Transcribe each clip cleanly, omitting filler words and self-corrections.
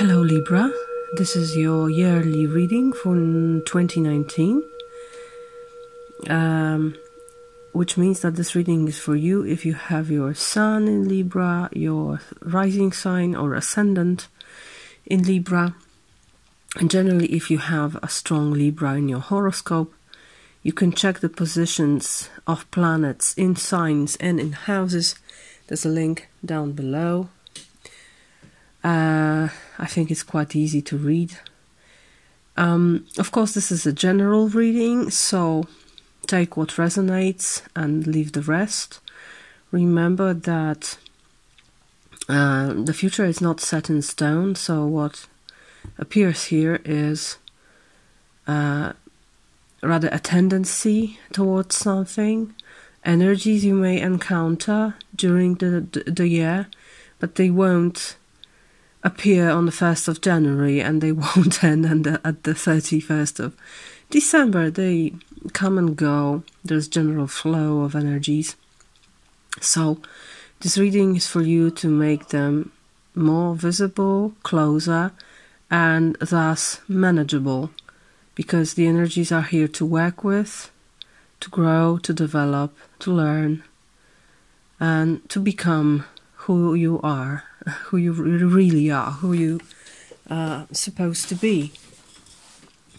Hello Libra, this is your yearly reading for 2019, which means that this reading is for you if you have your Sun in Libra, your rising sign or ascendant in Libra, and generally if you have a strong Libra in your horoscope. You can check the positions of planets in signs and in houses. There's a link down below. I think it's quite easy to read. Of course, this is a general reading, so take what resonates and leave the rest. Remember that the future is not set in stone, so what appears here is rather a tendency towards something, energies you may encounter during the year, but they won't appear on the 1st of January and they won't end at the 31st of December. They come and go. There's general flow of energies. So this reading is for you to make them more visible, closer, and thus manageable, because the energies are here to work with, to grow, to develop, to learn, and to become who you are, who you really are, who you are supposed to be.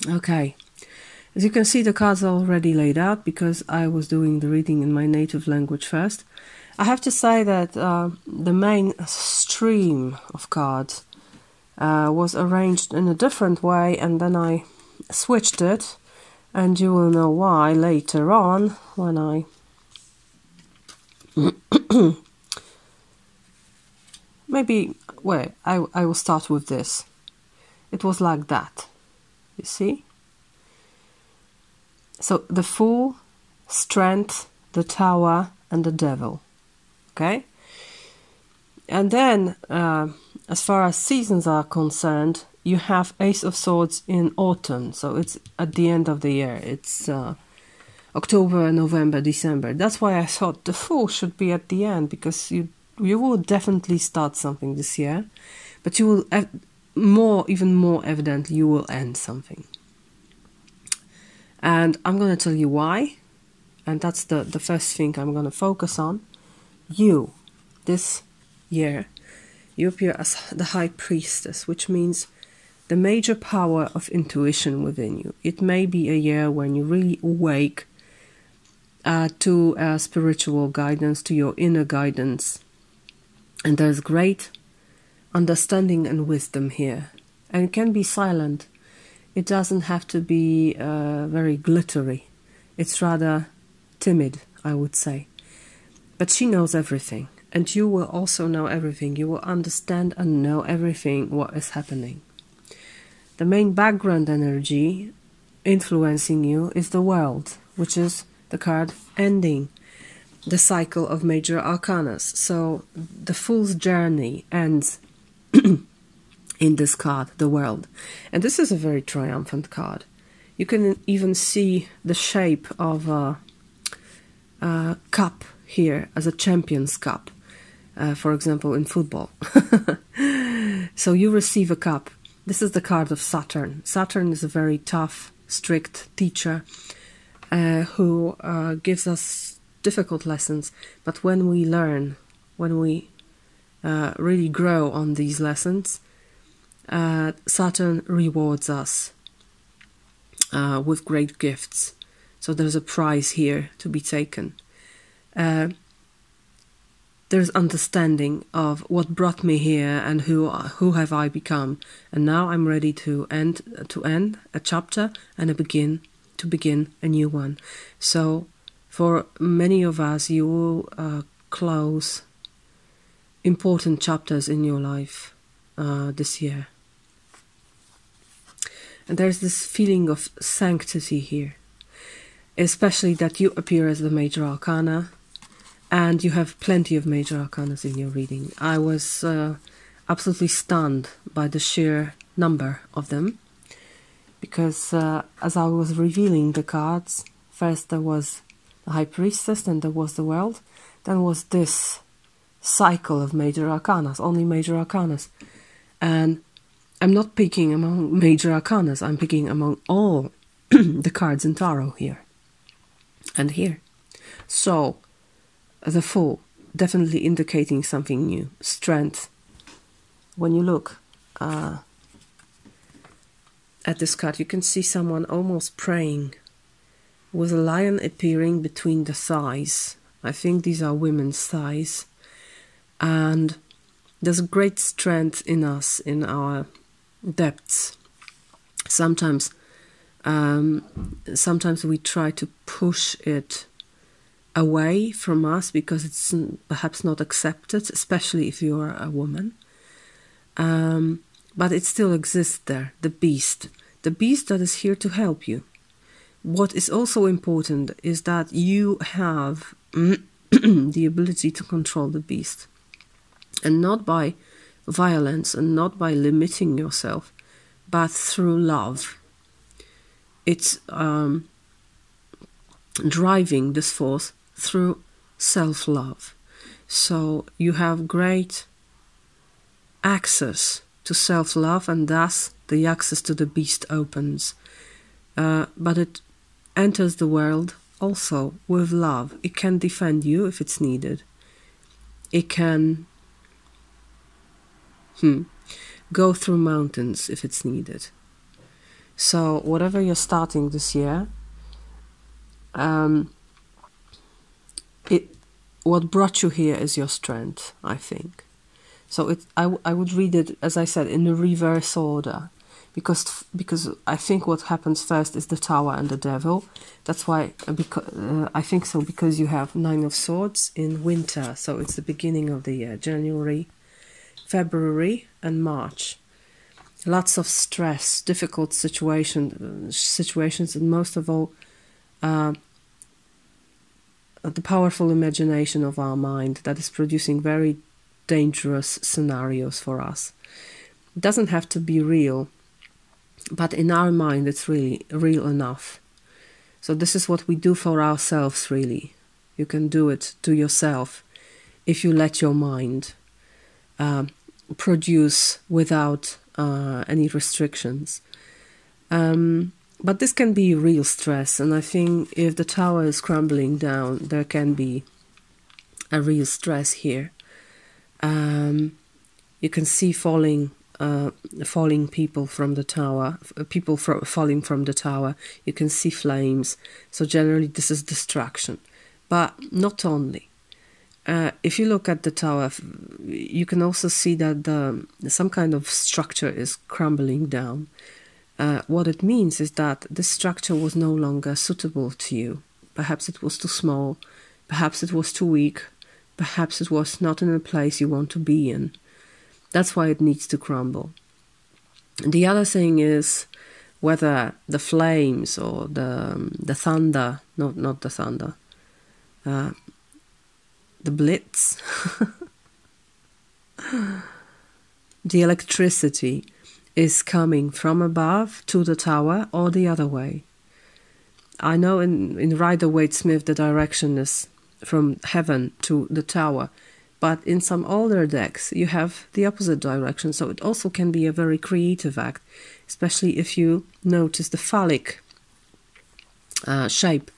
Okay, as you can see, the cards are already laid out because I was doing the reading in my native language first. I have to say that the main stream of cards was arranged in a different way, and then I switched it, and you will know why later on when I maybe, well, I will start with this. It was like that, you see? So the Fool, Strength, the Tower, and the Devil, okay? And then, as far as seasons are concerned, you have Ace of Swords in autumn, so it's at the end of the year. It's October, November, December. That's why I thought the Fool should be at the end, because you will definitely start something this year, but you will even more evidently you will end something. And I'm going to tell you why, and that's the first thing I'm going to focus on. You, this year, you appear as the High Priestess, which means the major power of intuition within you. It may be a year when you really awake to spiritual guidance, to your inner guidance. And there's great understanding and wisdom here. And it can be silent. It doesn't have to be very glittery. It's rather timid, I would say. But she knows everything. And you will also know everything. You will understand and know everything what is happening. The main background energy influencing you is the World, which is the card ending the cycle of major arcanas. So the Fool's journey ends in this card, the World. And this is a very triumphant card. You can even see the shape of a cup here as a champion's cup, for example, in football. So you receive a cup. This is the card of Saturn. Saturn is a very tough, strict teacher who gives us difficult lessons, but when we learn, when we really grow on these lessons, Saturn rewards us with great gifts. So there's a prize here to be taken. There's understanding of what brought me here and who have I become, and now I'm ready to end a chapter and to begin a new one. So for many of us, you will close important chapters in your life this year. And there's this feeling of sanctity here, especially that you appear as the major arcana, and you have plenty of major arcanas in your reading. I was absolutely stunned by the sheer number of them, because as I was revealing the cards, first there was the High Priestess, then there was the World, then was this cycle of major arcanas, only major arcanas. And I'm not picking among major arcanas, I'm picking among all the cards in tarot here and here. So, the Fool, definitely indicating something new. Strength. When you look at this card, you can see someone almost praying, with a lion appearing between the thighs. I think these are women's thighs. And there's a great strength in us, in our depths. Sometimes we try to push it away from us because it's perhaps not accepted, especially if you're a woman. But it still exists there, the beast that is here to help you. What is also important is that you have the ability to control the beast, and not by violence and not by limiting yourself, but through love. It's driving this force through self-love. So you have great access to self-love, and thus the access to the beast opens. But it enters the world also with love. It can defend you if it's needed. It can go through mountains if it's needed. So whatever you're starting this year, what brought you here is your strength, I think. So I would read it, as I said, in the reverse order, because I think what happens first is the Tower and the Devil. That's why, I think so, because you have Nine of Swords in winter, so it's the beginning of the year, January, February and March. Lots of stress, difficult situations, and most of all, the powerful imagination of our mind that is producing very dangerous scenarios for us. It doesn't have to be real, but in our mind it's really real enough. So this is what we do for ourselves, really. You can do it to yourself if you let your mind produce without any restrictions. But this can be real stress, and I think if the Tower is crumbling down, there can be a real stress here. You can see falling people from the Tower, falling from the Tower. You can see flames. So generally this is destruction, but not only. If you look at the Tower, you can also see that some kind of structure is crumbling down. What it means is that this structure was no longer suitable to you. Perhaps it was too small, perhaps it was too weak, perhaps it was not in a place you want to be in. That's why it needs to crumble. And the other thing is whether the flames or the thunder, not the thunder, the blitz, the electricity is coming from above to the Tower or the other way. I know in Rider-Waite-Smith the direction is from heaven to the Tower, but in some older decks you have the opposite direction, so it also can be a very creative act, especially if you notice the phallic shape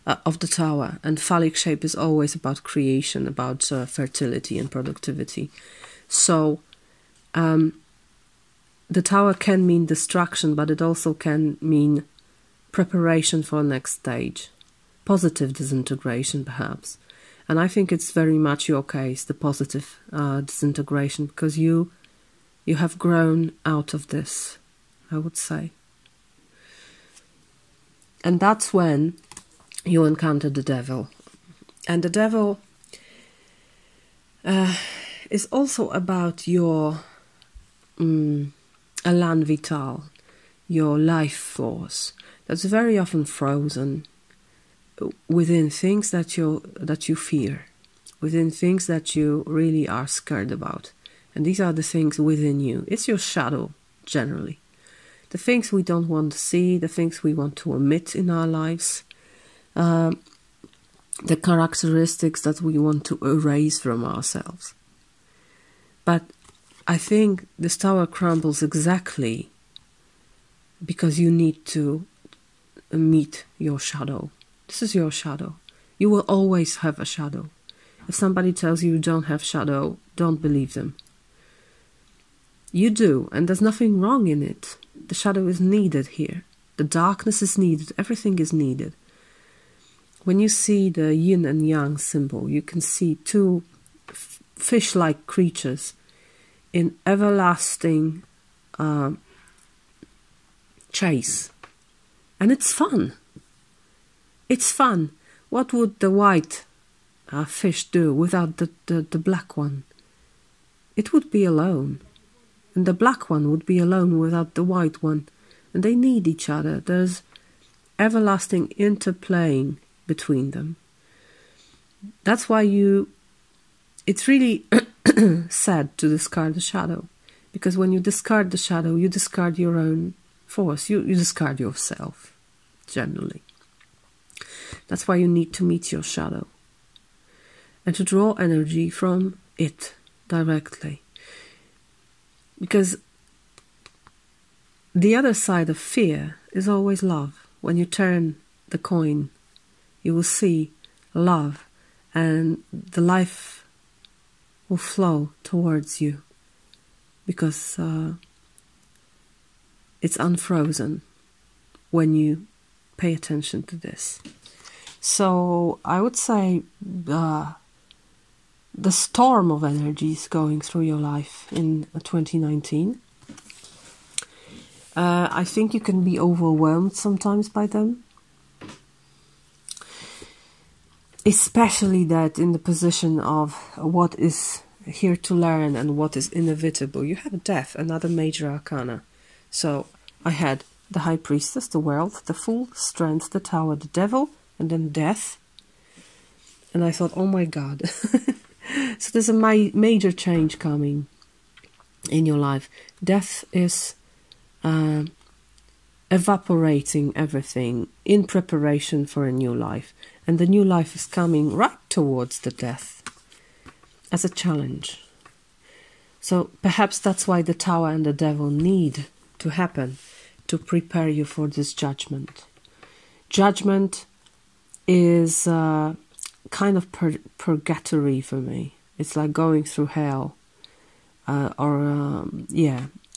of the Tower, and phallic shape is always about creation, about fertility and productivity. So the Tower can mean destruction, but it also can mean preparation for the next stage. Positive disintegration, perhaps. And I think it's very much your case, the positive disintegration, because you have grown out of this, I would say. And that's when you encounter the Devil. And the Devil is also about your elan vital, your life force, that's very often frozen within things that you fear, within things that you really are scared about. And these are the things within you. It's your shadow, generally. The things we don't want to see, the things we want to omit in our lives, the characteristics that we want to erase from ourselves. But I think this tower crumbles exactly because you need to meet your shadow. This is your shadow. You will always have a shadow. If somebody tells you you don't have shadow, don't believe them. You do, and there's nothing wrong in it. The shadow is needed here. The darkness is needed. Everything is needed. When you see the yin and yang symbol, you can see two fish-like creatures in everlasting chase. And it's fun. It's fun. What would the white fish do without the black one? It would be alone. And the black one would be alone without the white one. And they need each other. There's everlasting interplaying between them. That's why it's really sad to discard the shadow. Because when you discard the shadow, you discard your own force. You discard yourself, generally. That's why you need to meet your shadow. And to draw energy from it directly. Because the other side of fear is always love. When you turn the coin, you will see love, and the life will flow towards you because it's unfrozen when you pay attention to this. So I would say the storm of energies going through your life in 2019. I think you can be overwhelmed sometimes by them. Especially that in the position of what is here to learn and what is inevitable. You have death, another major arcana. So I had the High Priestess, the World, the Fool, Strength, the Tower, the Devil, and then Death. And I thought, oh my God. So there's a major change coming in your life. Death is evaporating everything in preparation for a new life. And the new life is coming right towards the death as a challenge. So perhaps that's why the Tower and the Devil need to happen to prepare you for this judgment. Judgment is kind of purgatory for me. It's like going through hell, or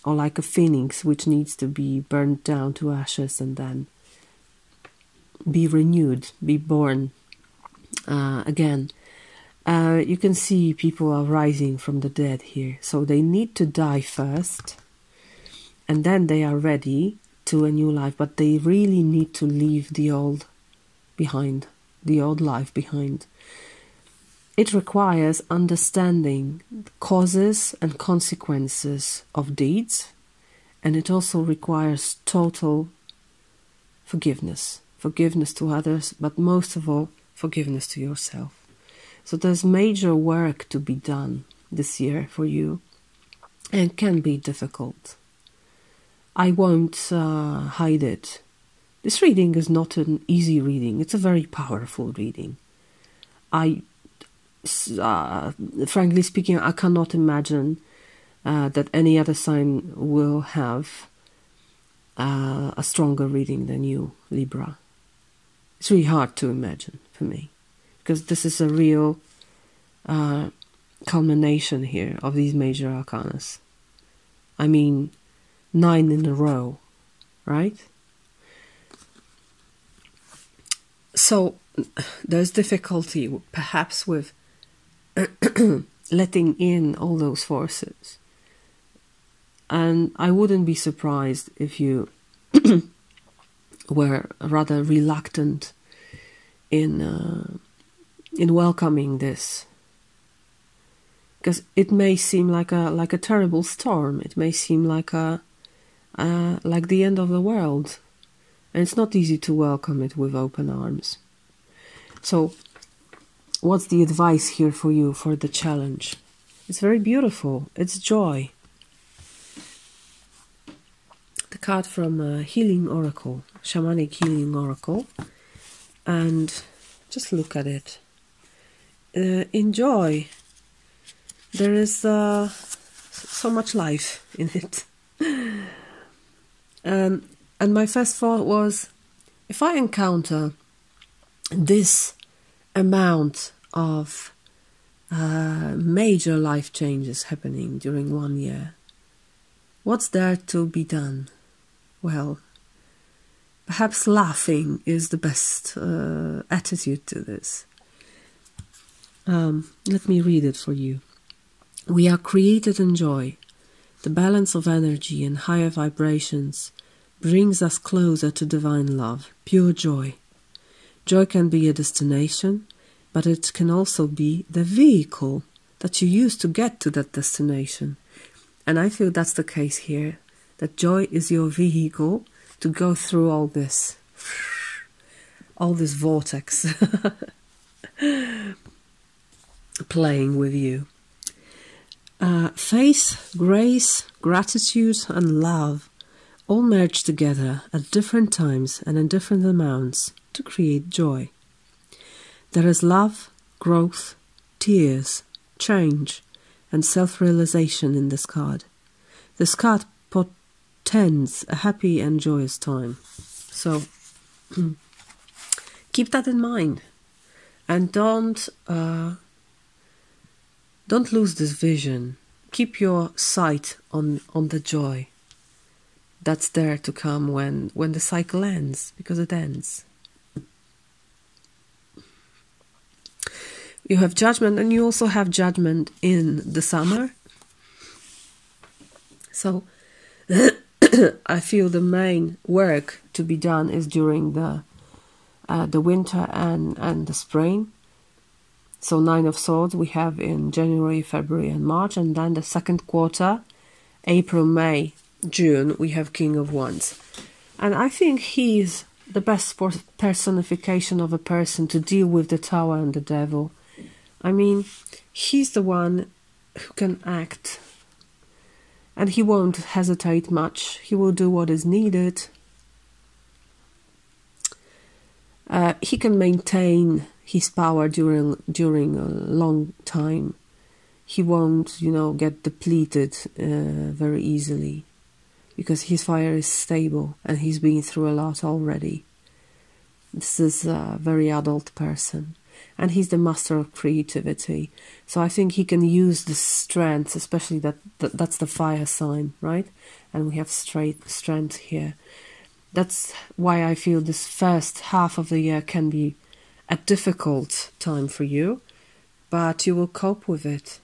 like a phoenix which needs to be burned down to ashes and then be renewed, be born again. You can see people are rising from the dead here, so they need to die first, and then they are ready to a new life. But they really need to leave the old behind, the old life behind. It requires understanding the causes and consequences of deeds, and it also requires total forgiveness. Forgiveness to others, but most of all, forgiveness to yourself. So there's major work to be done this year for you, and can be difficult. I won't hide it. This reading is not an easy reading. It's a very powerful reading. Frankly speaking, I cannot imagine that any other sign will have a stronger reading than you, Libra. It's really hard to imagine for me, because this is a real culmination here of these major arcanas. I mean, 9 in a row, right? So there's difficulty perhaps with letting in all those forces. And I wouldn't be surprised if you were rather reluctant in welcoming this, because it may seem like a terrible storm. It may seem like the end of the world, and it's not easy to welcome it with open arms. So, what's the advice here for you for the challenge? It's very beautiful. It's joy. The card from Healing Oracle, Shamanic Healing Oracle, and just look at it. In joy, there is so much life in it. And my first thought was, if I encounter this amount of major life changes happening during 1 year, what's there to be done? Well, perhaps laughing is the best attitude to this. Let me read it for you. We are created in joy. The balance of energy and higher vibrations brings us closer to divine love, pure joy. Joy can be a destination, but it can also be the vehicle that you use to get to that destination. And I feel that's the case here, that joy is your vehicle to go through all this vortex playing with you. Faith, grace, gratitude, and love all merge together at different times and in different amounts to create joy. There is love, growth, tears, change, and self-realization in this card. This card portends a happy and joyous time. So keep that in mind, and don't lose this vision. Keep your sight on the joy that's there to come when the cycle ends, because it ends. You have judgment, and you also have judgment in the summer. So I feel the main work to be done is during the winter and the spring. So 9 of Swords we have in January, February and March, and then the second quarter, April, May, June, we have King of Wands. And I think he's the best personification of a person to deal with the Tower and the Devil. I mean, he's the one who can act, and he won't hesitate much. He will do what is needed. He can maintain his power during a long time. He won't, get depleted very easily, because his fire is stable and he's been through a lot already. This is a very adult person, and he's the master of creativity. So I think he can use the strength, especially that's the fire sign, right? And we have strength here. That's why I feel this first half of the year can be a difficult time for you, but you will cope with it.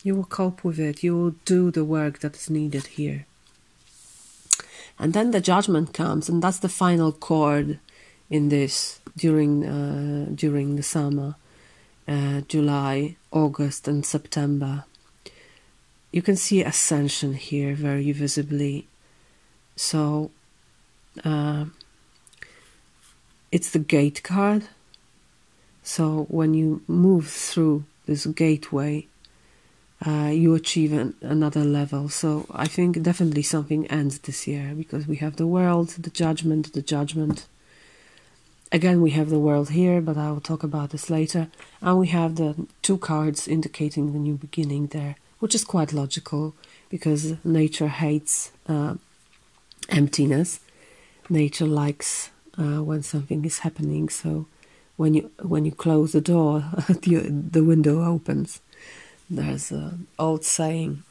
You will cope with it. You will do the work that is needed here. And then the judgment comes, and that's the final chord in this during the summer, July, August and September. You can see ascension here very visibly. So it's the gate card. So when you move through this gateway, you achieve another level. So I think definitely something ends this year, because we have the World, the Judgment. Again, we have the World here, but I will talk about this later. And we have the 2 cards indicating the new beginning there, which is quite logical, because nature hates emptiness. Nature likes when something is happening. So when you close the door, the window opens. There's an old saying.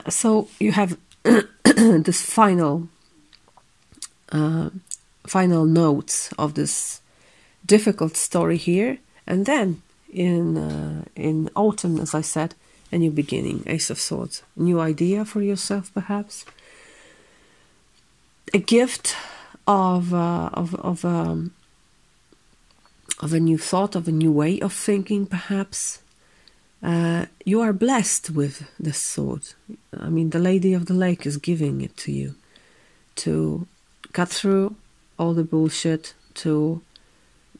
So you have this final notes of this difficult story here, and then in autumn, as I said, a new beginning, Ace of Swords, a new idea for yourself, perhaps a gift of a new thought, of a new way of thinking, perhaps. You are blessed with this sword. I mean, the Lady of the Lake is giving it to you to cut through all the bullshit, to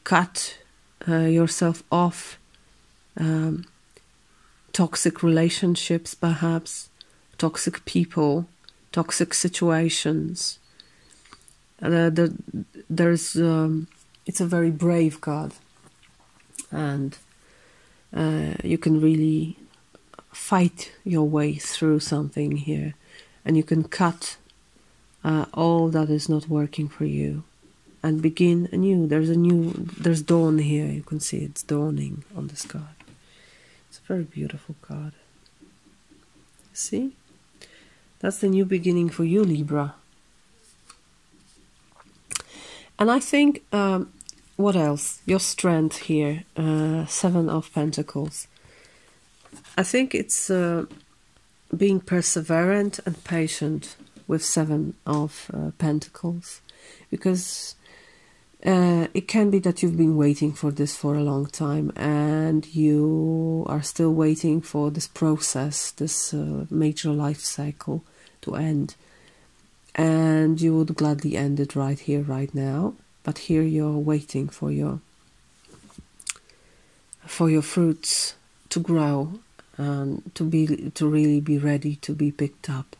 cut yourself off toxic relationships, perhaps toxic people, toxic situations. It's a very brave card, and you can really fight your way through something here, and you can cut all that is not working for you and begin anew. There's dawn here. You can see it's dawning on this card. It's a very beautiful card. See? That's the new beginning for you, Libra. And I think, what else? Your strength here, 7 of Pentacles. I think it's being perseverant and patient with 7 of Pentacles, because it can be that you've been waiting for this for a long time, and you are still waiting for this process, this major life cycle to end, and you would gladly end it right here, right now. But here you're waiting for your fruits to grow and to really be ready to be picked up.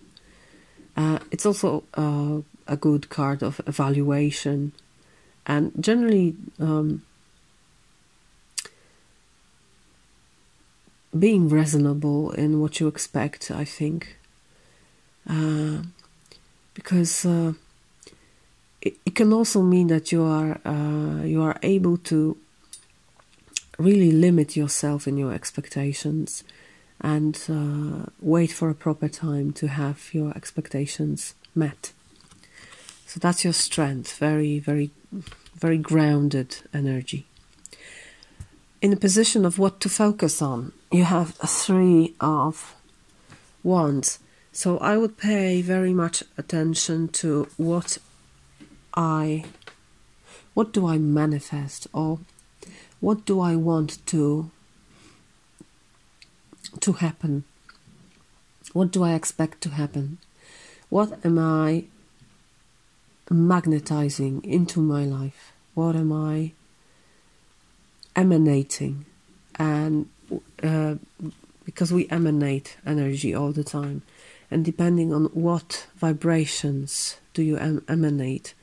It's also a good card of evaluation, and generally being reasonable in what you expect, I think, because it can also mean that you are able to really limit yourself in your expectations, and wait for a proper time to have your expectations met. So that's your strength, very, very, very grounded energy. In a position of what to focus on, you have a 3 of Wands. So I would pay very much attention to what do I manifest, or what do I want to happen? What do I expect to happen? What am I magnetizing into my life? What am I emanating? And because we emanate energy all the time, and depending on what vibrations do you emanate,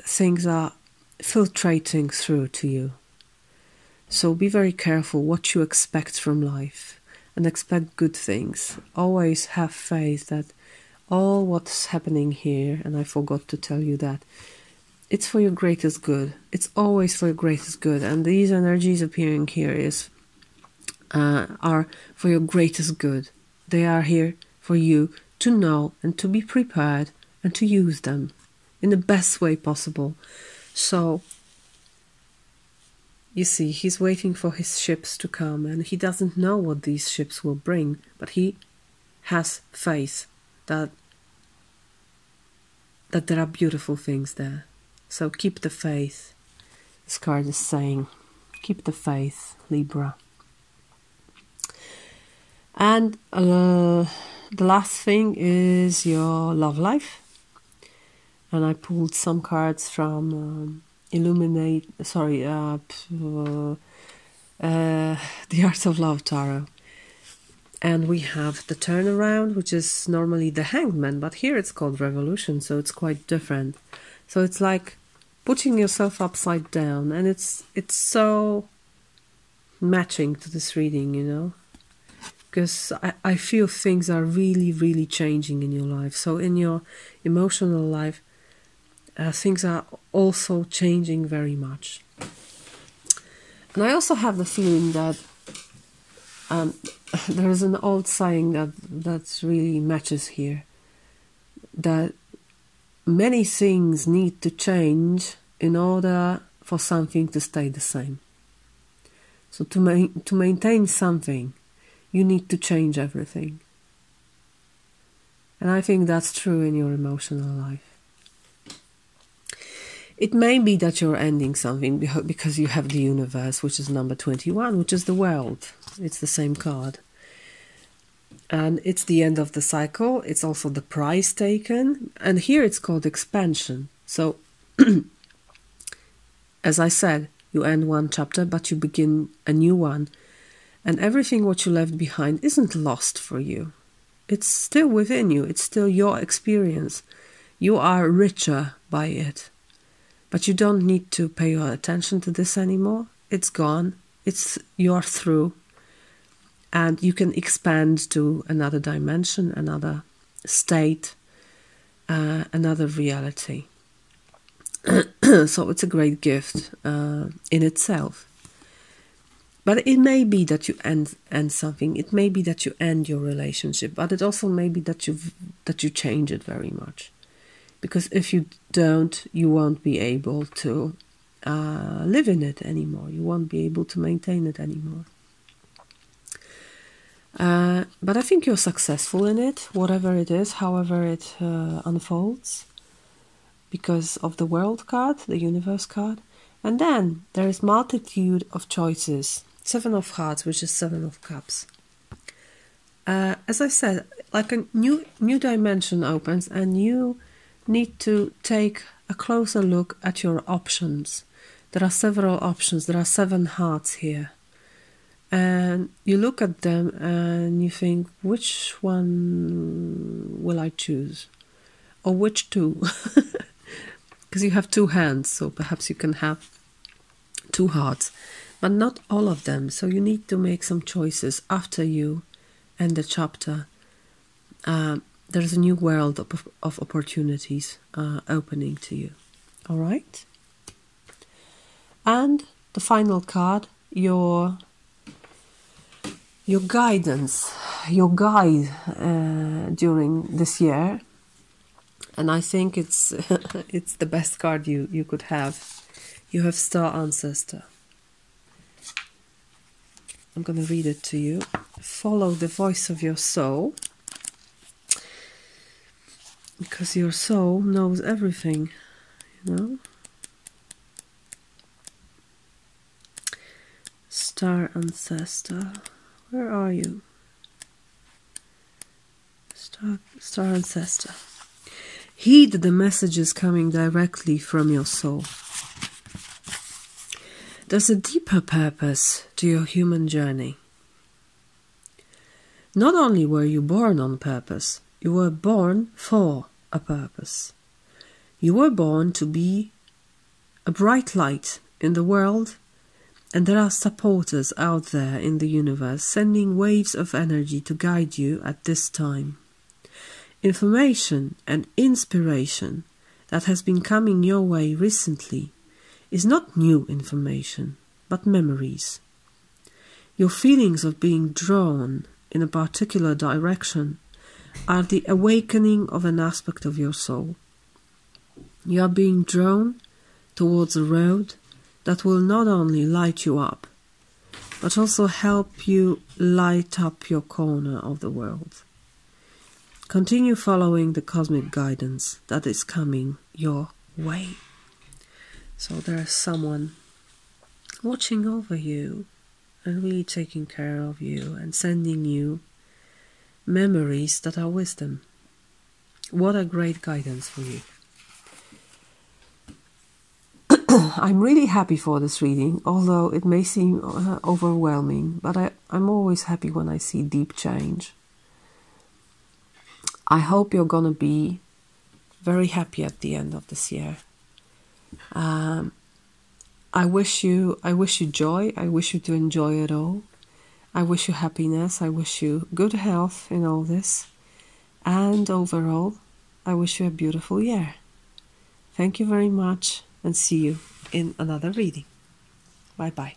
things are filtrating through to you. So be very careful what you expect from life, and expect good things. Always have faith that all what's happening here, and I forgot to tell you that, it's for your greatest good. It's always for your greatest good, and these energies appearing here are for your greatest good. They are here for you to know and to be prepared and to use them in the best way possible. So you see, he's waiting for his ships to come, and he doesn't know what these ships will bring, but he has faith that there are beautiful things there. So keep the faith. This card is saying, keep the faith, Libra. And the last thing is your love life. And I pulled some cards from The Art of Love Tarot. And we have the turnaround, which is normally the Hangman, but here it's called Revolution, so it's quite different. So it's like putting yourself upside down, and it's so matching to this reading, you know, because I feel things are really, really changing in your life. So in your emotional life, things are also changing very much. And I also have the feeling that there is an old saying that really matches here, that many things need to change in order for something to stay the same. So to maintain something, you need to change everything. And I think that's true in your emotional life. It may be that you're ending something because you have the universe, which is number 21, which is the world. It's the same card. And it's the end of the cycle. It's also the price taken. And here it's called expansion. So, as I said, you end one chapter, but you begin a new one. And everything what you left behind isn't lost for you. It's still within you. It's still your experience. You are richer by it. But you don't need to pay your attention to this anymore. It's gone. You're through. And you can expand to another dimension, another state, another reality. So it's a great gift in itself. But it may be that you end something. It may be that you end your relationship. But it also may be that you change it very much. Because if you don't, you won't be able to live in it anymore. You won't be able to maintain it anymore. But I think you're successful in it, whatever it is, however it unfolds, because of the World card, the Universe card. And then there is multitude of choices. 7 of Hearts, which is 7 of Cups. As I said, like a new dimension opens, and you need to take a closer look at your options. There are several options. There are 7 hearts here. And you look at them and you think, which one will I choose? Or which two? Because you have 2 hands, so perhaps you can have 2 hearts. But not all of them. So you need to make some choices after you end the chapter. There's a new world of opportunities opening to you. All right? And the final card, your guidance, your guide during this year. And I think it's it's the best card you could have. You have Star Ancestor. I'm going to read it to you. Follow the voice of your soul. Because your soul knows everything, you know. Star Ancestor. Where are you? Star Ancestor. Heed the messages coming directly from your soul. There's a deeper purpose to your human journey. Not only were you born on purpose, you were born for a purpose. You were born to be a bright light in the world, and there are supporters out there in the universe sending waves of energy to guide you at this time. Information and inspiration that has been coming your way recently is not new information, but memories. Your feelings of being drawn in a particular direction are the awakening of an aspect of your soul. You are being drawn towards a road that will not only light you up, but also help you light up your corner of the world. Continue following the cosmic guidance that is coming your way. So there's someone watching over you and really taking care of you and sending you memories that are wisdom. What a great guidance for you. I'm really happy for this reading, although it may seem overwhelming, but I'm always happy when I see deep change. I hope you're going to be very happy at the end of this year. I wish you joy. I wish you to enjoy it all. I wish you happiness. I wish you good health in all this. And overall, I wish you a beautiful year. Thank you very much, and see you in another reading. Bye-bye.